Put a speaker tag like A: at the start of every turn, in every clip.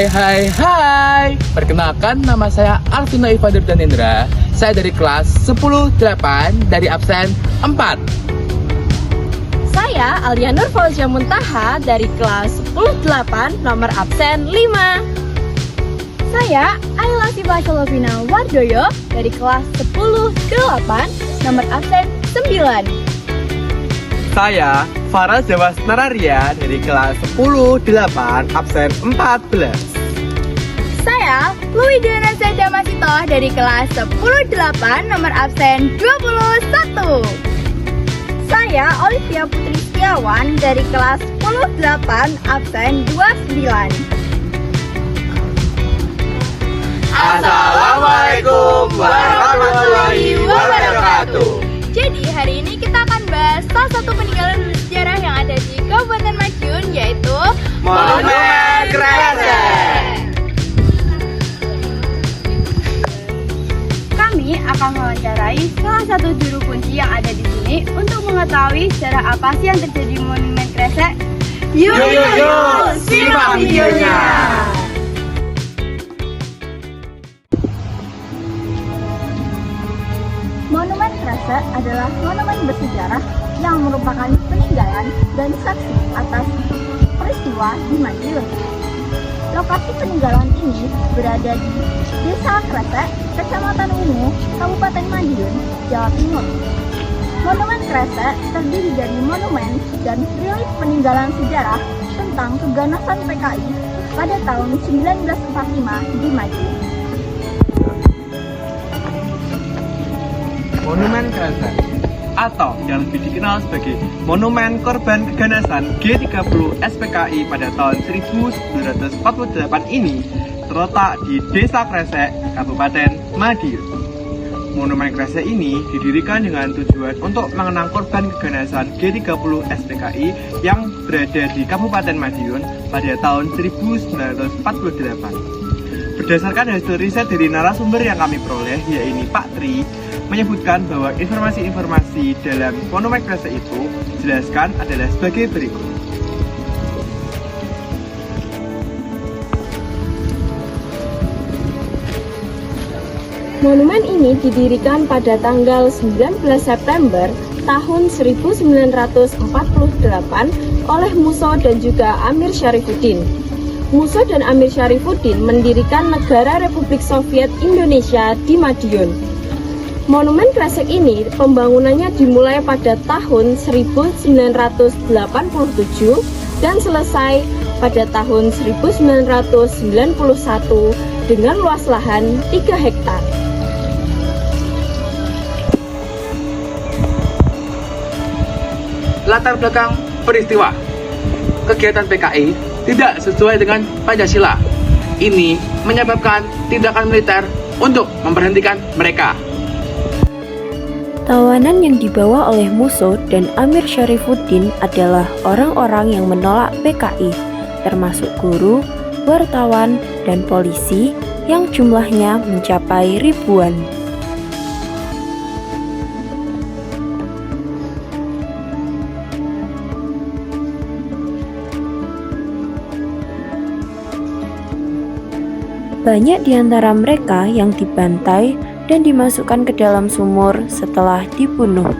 A: Hai. Perkenalkan, nama saya Alvino Ivadur Danendra. Saya dari kelas 10-8 dari absen 4.
B: Saya Alianur Fauzia Muntaha dari kelas 10-8 nomor absen 5. Saya Ayla Sivasalovina Wardoyo dari kelas 10-8 nomor absen 9.
C: Saya Farah Jawas Nararia dari kelas 10-8 absen 14.
B: Saya Luidiana Zeda Masito dari kelas 10-8 nomor absen 21. Saya Olivia Putri Setiawan dari kelas 10-8 absen 29.
C: Assalamualaikum warahmatullahi wabarakatuh.
B: Jadi hari ini kita akan bahas salah satu peninggalan bersejarah yang ada di Kabupaten Madiun, yaitu
C: Monumen Kresek.
B: Kami akan mewawancarai salah satu juru kunci yang ada di sini untuk mengetahui sejarah apa sih yang terjadi di Monumen Kresek. Yuk,
C: simak videonya.
B: Monumen Kresek adalah monumen bersejarah yang merupakan peninggalan dan saksi atas peristiwa di Madiun. Lokasi peninggalan ini berada di Desa Kresek, Kecamatan Ungu, Kabupaten Madiun, Jawa Timur. Monumen Kresek terdiri dari monumen dan relief peninggalan sejarah tentang keganasan PKI pada tahun 1945 di Madiun.
C: Monumen Kresek atau yang lebih dikenal sebagai Monumen Korban Keganasan G30 SPKI pada tahun 1948 ini terletak di Desa Kresek, Kabupaten Madiun. Monumen Kresek ini didirikan dengan tujuan untuk mengenang korban keganasan G30 SPKI yang berada di Kabupaten Madiun pada tahun 1948. Berdasarkan hasil riset dari narasumber yang kami peroleh, yaitu Pak Tri, menyebutkan bahwa informasi-informasi dalam Monumen Kresek itu dijelaskan adalah sebagai berikut.
B: Monumen ini didirikan pada tanggal 19 September tahun 1948 oleh Muso dan juga Amir Syarifuddin. Muso dan Amir Syarifuddin mendirikan Negara Republik Soviet Indonesia di Madiun. Monumen Kresek ini pembangunannya dimulai pada tahun 1987 dan selesai pada tahun 1991 dengan luas lahan 3 hektar.
A: Latar belakang peristiwa. Kegiatan PKI tidak sesuai dengan Pancasila. Ini menyebabkan tindakan militer untuk memberhentikan mereka.
D: Tawanan yang dibawa oleh Muso dan Amir Syarifuddin adalah orang-orang yang menolak PKI, termasuk guru, wartawan, dan polisi yang jumlahnya mencapai ribuan. Banyak di antara mereka yang dibantai dan dimasukkan ke dalam sumur setelah dibunuh.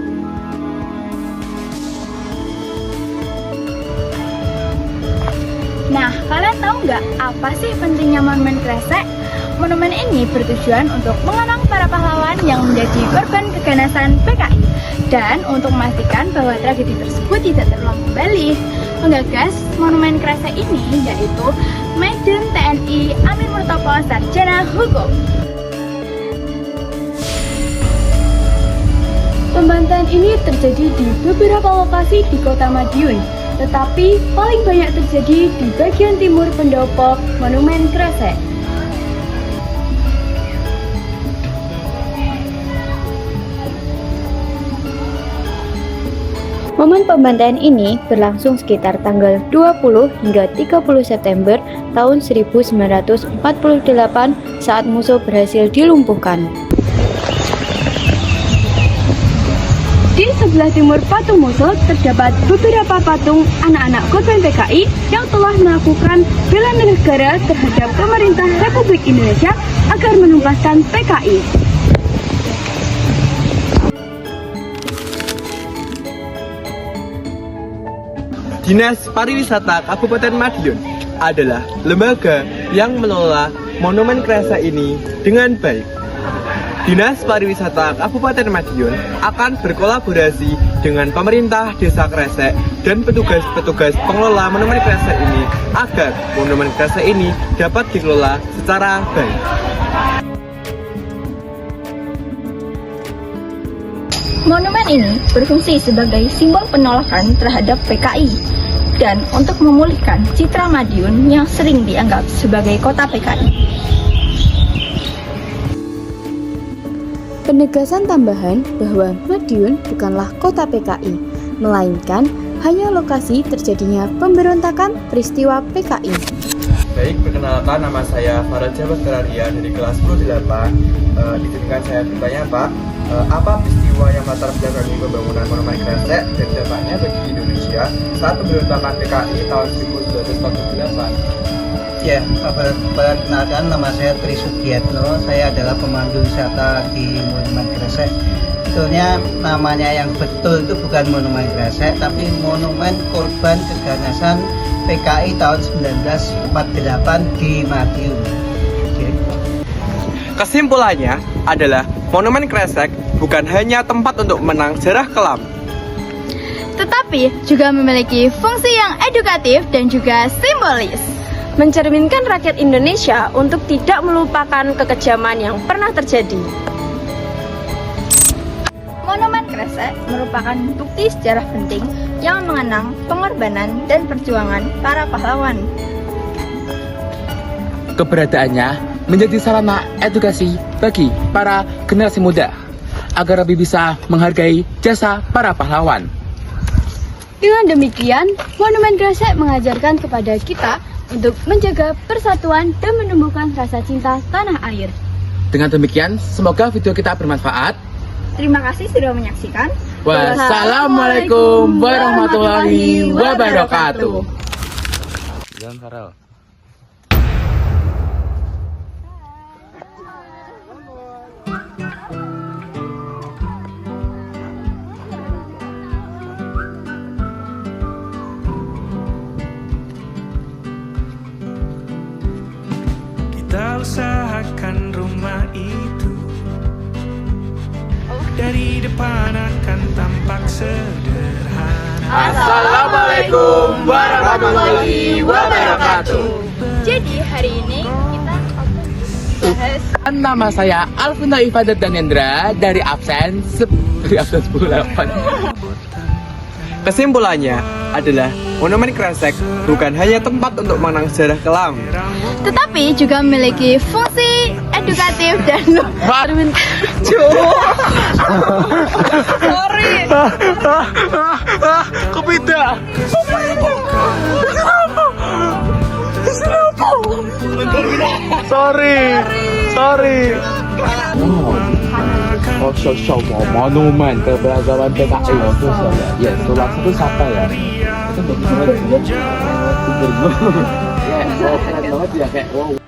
B: Nah, kalian tahu nggak apa sih pentingnya Monumen Kresek? Monumen ini bertujuan untuk mengenang para pahlawan yang menjadi korban keganasan PKI dan untuk memastikan bahwa tragedi tersebut tidak terulang kembali. Penggagas Monumen Kresek ini yaitu Majen TNI Amin Murtopo Sarjana Hukum. Pembantaian ini terjadi di beberapa lokasi di Kota Madiun, tetapi paling banyak terjadi di bagian timur pendopo Monumen Kresek.
D: Momen pembantaian ini berlangsung sekitar tanggal 20 hingga 30 September tahun 1948 saat Muso berhasil dilumpuhkan.
E: Di sebelah timur patung Musuh terdapat beberapa patung anak-anak korban PKI yang telah melakukan bela negara terhadap pemerintah Republik Indonesia agar menuntaskan PKI.
C: Dinas Pariwisata Kabupaten Madiun adalah lembaga yang mengelola monumen Kresek ini dengan baik. Dinas Pariwisata Kabupaten Madiun akan berkolaborasi dengan pemerintah Desa Kresek dan petugas-petugas pengelola monumen Kresek ini agar monumen Kresek ini dapat dikelola secara baik.
B: Monumen ini berfungsi sebagai simbol penolakan terhadap PKI dan untuk memulihkan citra Madiun yang sering dianggap sebagai kota PKI.
D: Penegasan tambahan bahwa Madiun bukanlah kota PKI, melainkan hanya lokasi terjadinya pemberontakan peristiwa PKI.
C: Baik, perkenalkan nama saya Faraja Baskararia dari kelas 108. Izinkan saya bertanya Pak, apa peristiwa yang latar belakangi pembangunan monumen Kresek dan dampaknya bagi Indonesia saat pemberontakan PKI tahun 1948?
F: Ya, perkenalkan nama saya Tri Sugiatno. Saya adalah pemandu wisata di Monumen Kresek. Sebetulnya namanya yang betul itu bukan Monumen Kresek, tapi Monumen Korban Keganasan PKI tahun 1948 di Madiun. Oke.
C: Kesimpulannya adalah Monumen Kresek bukan hanya tempat untuk menang sejarah kelam,
E: Tetapi juga memiliki fungsi yang edukatif dan juga simbolis.
D: Mencerminkan rakyat Indonesia untuk tidak melupakan kekejaman yang pernah terjadi.
B: Monumen Kresek merupakan bukti sejarah penting yang mengenang pengorbanan dan perjuangan para pahlawan.
A: Keberadaannya menjadi sarana edukasi bagi para generasi muda agar lebih bisa menghargai jasa para pahlawan.
E: Dengan demikian, Monumen Kresek mengajarkan kepada kita untuk menjaga persatuan dan menumbuhkan rasa cinta tanah air.
A: Dengan demikian, semoga video kita bermanfaat.
B: Terima kasih sudah menyaksikan.
A: Wassalamualaikum warahmatullahi wabarakatuh. Jangan Farel.
G: Kita usahakan rumah itu dari depan akan tampak sederhana.
A: Assalamualaikum warahmatullahi wabarakatuh.
B: Jadi hari ini kita bahas
A: Nama saya Alvino Ivadat Danendra dari absen 10 8.
C: Kesimpulannya adalah Monumen Kresek bukan hanya tempat untuk mengenang sejarah kelam,
E: Tetapi juga memiliki fungsi edukatif dan
A: Kebeda. Sorry. show monumen keberagaman PKI itu ya tulang itu siapa ya? Itu betul. Ya, keren banget ya kayak wow.